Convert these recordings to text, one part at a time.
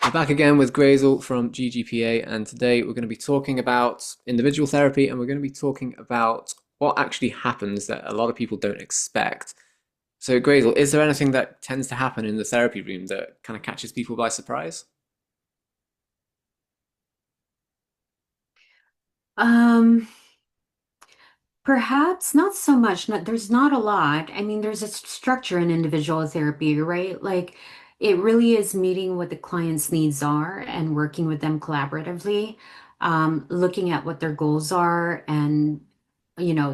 We're back again with Grazel from GGPA, and today we're going to be talking about individual therapy and we're going to be talking about what actually happens that a lot of people don't expect. So, Grazel, is there anything that tends to happen in the therapy room that kind of catches people by surprise? Um, Perhaps not so much. There's not a lot. I mean, there's a structure in individual therapy, right? Like it really is meeting what the client's needs are and working with them collaboratively, looking at what their goals are and,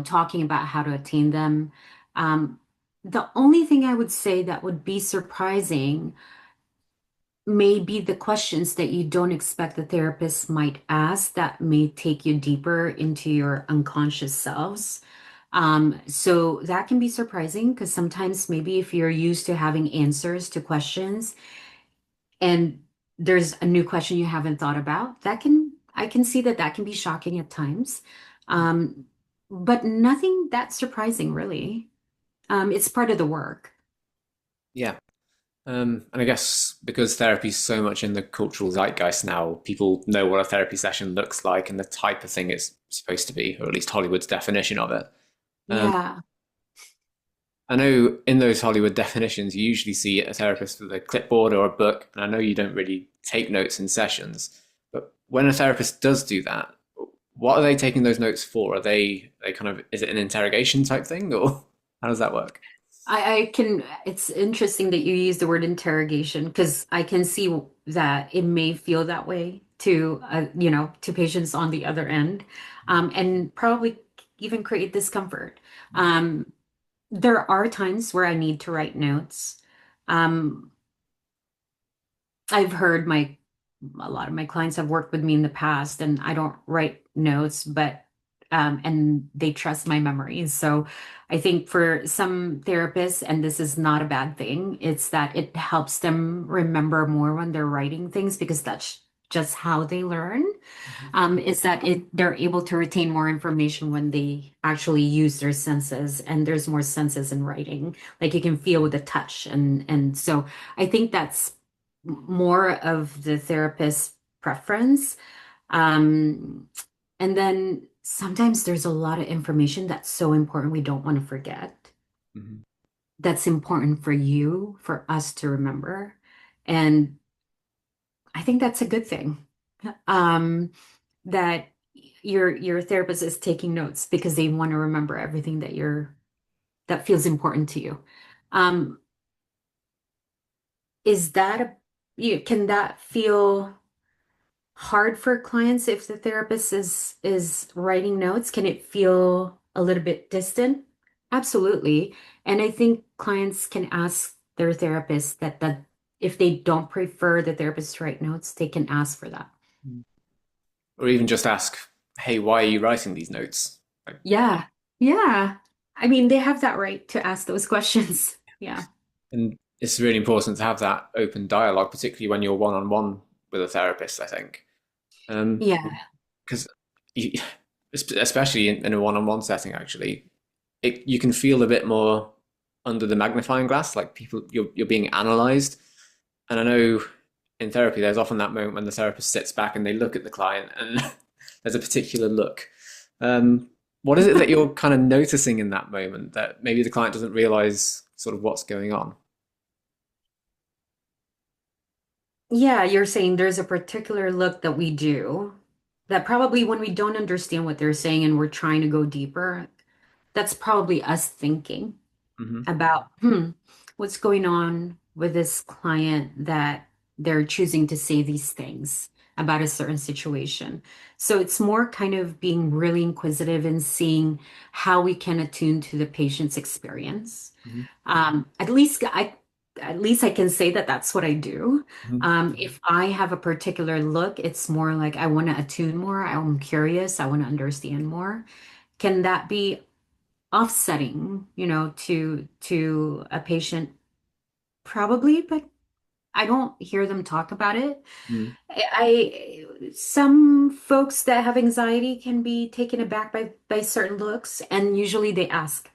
talking about how to attain them. Um, the only thing I would say that would be surprising may be the questions that you don't expect the therapist might ask that may take you deeper into your unconscious selves. So that can be surprising because sometimes maybe if you're used to having answers to questions and there's a new question you haven't thought about, I can see that that can be shocking at times. Um, but nothing that surprising really. It's part of the work. Yeah. And I guess because therapy is so much in the cultural zeitgeist now, people know what a therapy session looks like and the type of thing it's supposed to be, or at least Hollywood's definition of it. Um, Yeah. I know in those Hollywood definitions, you usually see a therapist with a clipboard or a book, and I know you don't really take notes in sessions, but when a therapist does do that, what are they taking those notes for? Are they kind of, is it an interrogation type thing, or how does that work? I can, it's interesting that you use the word interrogation because I can see that it may feel that way to, to patients on the other end, and probably even create discomfort. Um, there are times where I need to write notes. Um, I've heard a lot of my clients have worked with me in the past and I don't write notes, but and they trust my memories. So I think for some therapists, and this is not a bad thing, it's that it helps them remember more when they're writing things because that's just how they learn. Is that they're able to retain more information when they actually use their senses, and there's more senses in writing. Like you can feel with the touch, and so I think that's more of the therapist's preference. Um, and then sometimes there's a lot of information that's so important we don't want to forget. Mhm. That's important for you, for us to remember. And I think that's a good thing. Um, that your therapist is taking notes because they want to remember everything that feels important to you. Um, is that can that feel hard for clients if the therapist is writing notes? Can it feel a little bit distant? Absolutely. And I think clients can ask their therapist that if they don't prefer the therapist to write notes, they can ask for that. Or even just ask, hey, why are you writing these notes? Like, Yeah. Yeah. I mean, they have that right to ask those questions. Yeah. and it's really important to have that open dialogue, particularly when you're one on one with a therapist, I think. Yeah. Because especially in a one on one setting, actually, you can feel a bit more under the magnifying glass, like people you're being analyzed. And I know in therapy, there's often that moment when the therapist sits back and they look at the client, and there's a particular look. What is it that you're kind of noticing in that moment that maybe the client doesn't realize sort of what's going on? Yeah, you're saying there's a particular look that we do that probably when we don't understand what they're saying and we're trying to go deeper, that's probably us thinking Hmm. about, what's going on with this client that they're choosing to say these things about a certain situation. So it's more kind of being really inquisitive and seeing how we can attune to the patient's experience. Hmm. At least I can say that that's what I do. Hmm. If I have a particular look, it's more like I want to attune more. I'm curious. I want to understand more. Can that be offsetting, to a patient? Probably, but I don't hear them talk about it. Some folks that have anxiety can be taken aback by certain looks, and usually they ask.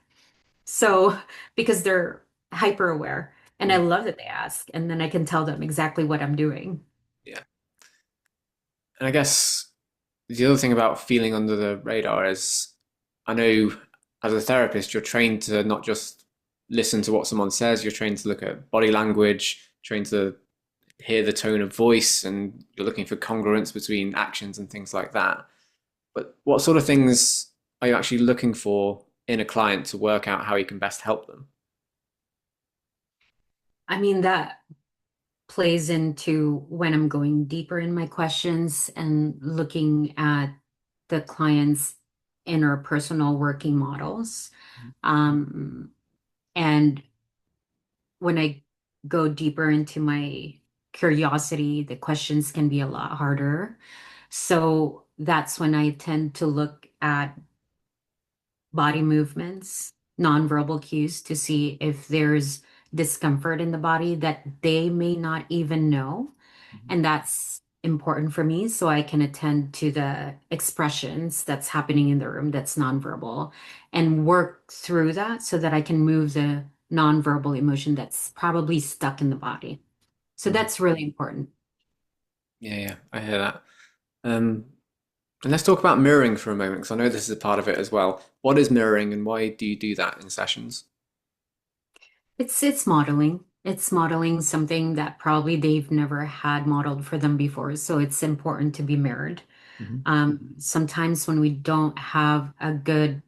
So, because they're hyper aware, and I love that they ask, and then I can tell them exactly what I'm doing. And I guess the other thing about feeling under the radar is I know as a therapist, you're trained to not just listen to what someone says, you're trained to look at body language, trained to hear the tone of voice, and you're looking for congruence between actions and things like that. But what sort of things are you actually looking for in a client to work out how you can best help them? I mean, that plays into when I'm going deeper in my questions and looking at the client's interpersonal working models. Um, and when I go deeper into my curiosity, the questions can be a lot harder. So that's when I tend to look at body movements, nonverbal cues to see if there's discomfort in the body that they may not even know. Mhm. And that's important for me so I can attend to the expressions that's happening in the room that's nonverbal and work through that so that I can move the nonverbal emotion that's probably stuck in the body. So Mhm. that's really important. Yeah, yeah, I hear that. Um, and let's talk about mirroring for a moment, because I know this is a part of it as well. What is mirroring, and why do you do that in sessions? It's modeling. It's modeling something that probably they've never had modeled for them before. So it's important to be mirrored. Mhm. Sometimes when we don't have a good,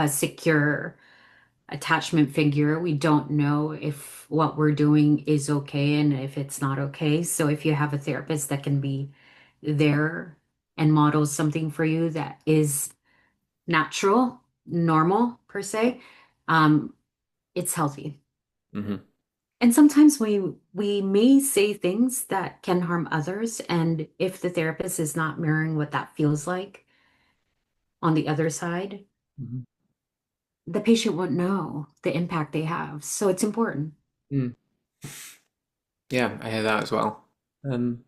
secure attachment figure, we don't know if what we're doing is okay and if it's not okay. So if you have a therapist that can be there and model something for you that is natural, normal per se, um, it's healthy. Mhm. And sometimes we may say things that can harm others, and if the therapist is not mirroring what that feels like on the other side, Mhm. the patient won't know the impact they have. So it's important. Mm. Yeah, I hear that as well. Um,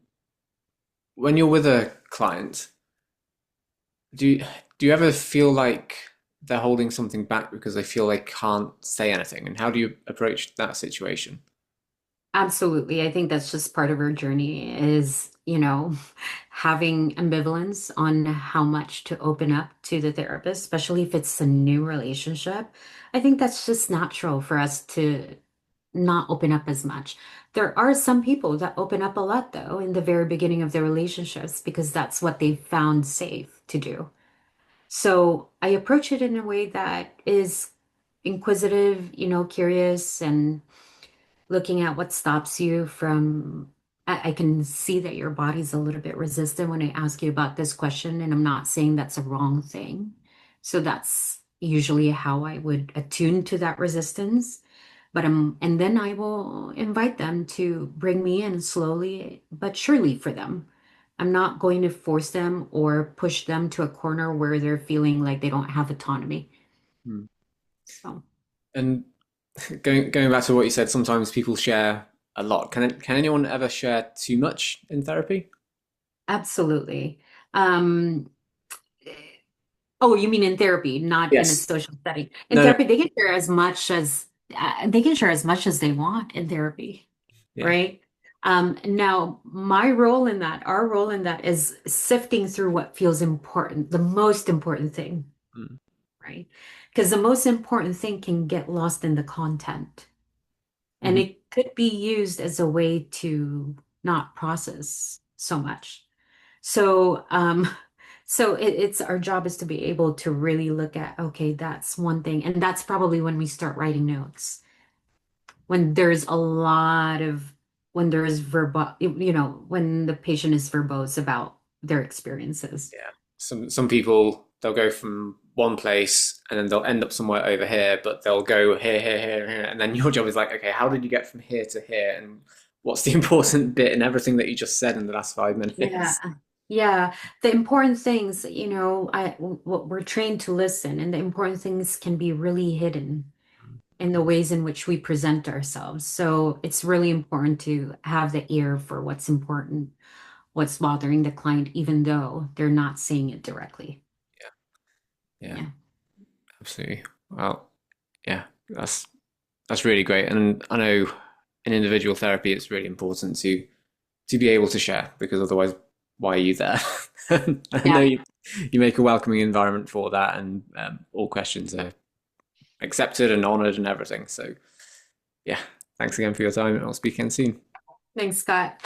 when you're with a client, do you, do you ever feel like they're holding something back because they feel they can't say anything? And how do you approach that situation? Absolutely. I think that's just part of our journey is, having ambivalence on how much to open up to the therapist, especially if it's a new relationship. I think that's just natural for us to not open up as much. There are some people that open up a lot, though, in the very beginning of their relationships because that's what they found safe to do. So I approach it in a way that is inquisitive, curious, and looking at what stops you from. I can see that your body's a little bit resistant when I ask you about this question, and I'm not saying that's a wrong thing. So that's usually how I would attune to that resistance. And then I will invite them to bring me in slowly but surely for them. I'm not going to force them or push them to a corner where they're feeling like they don't have autonomy. Hmm. So, And going back to what you said, sometimes people share a lot. Can anyone ever share too much in therapy? absolutely. Um, oh, you mean in therapy, not in a Yes. social setting. In No, no. therapy, they can share as much as they can share as much as they want in therapy, Yeah. right? Now, my role in that, our role in that is sifting through what feels important, the most important thing, Mm. right? Because the most important thing can get lost in the content, and Mhm. it could be used as a way to not process so much. So, it's our job is to be able to really look at, okay, that's one thing. And that's probably when we start writing notes, when there's a lot of, when there's verbal, when the patient is verbose about their experiences. Yeah. Some people they'll go from one place and then they'll end up somewhere over here, but they'll go here, here, here, here, and then your job is like, okay, how did you get from here to here, and what's the important bit in everything that you just said in the last five Yeah. minutes? Yeah. The important things, what we're trained to listen, and the important things can be really hidden in the ways in which we present ourselves. So it's really important to have the ear for what's important, what's bothering the client, even though they're not saying it directly. Yeah, yeah, Yeah, absolutely. Well, yeah, that's really great, and I know in individual therapy it's really important to be able to share because otherwise why are you there? I know Yeah. you make a welcoming environment for that, and all questions are accepted and honored and everything. So yeah, thanks again for your time, and I'll speak again soon. Thanks, Scott.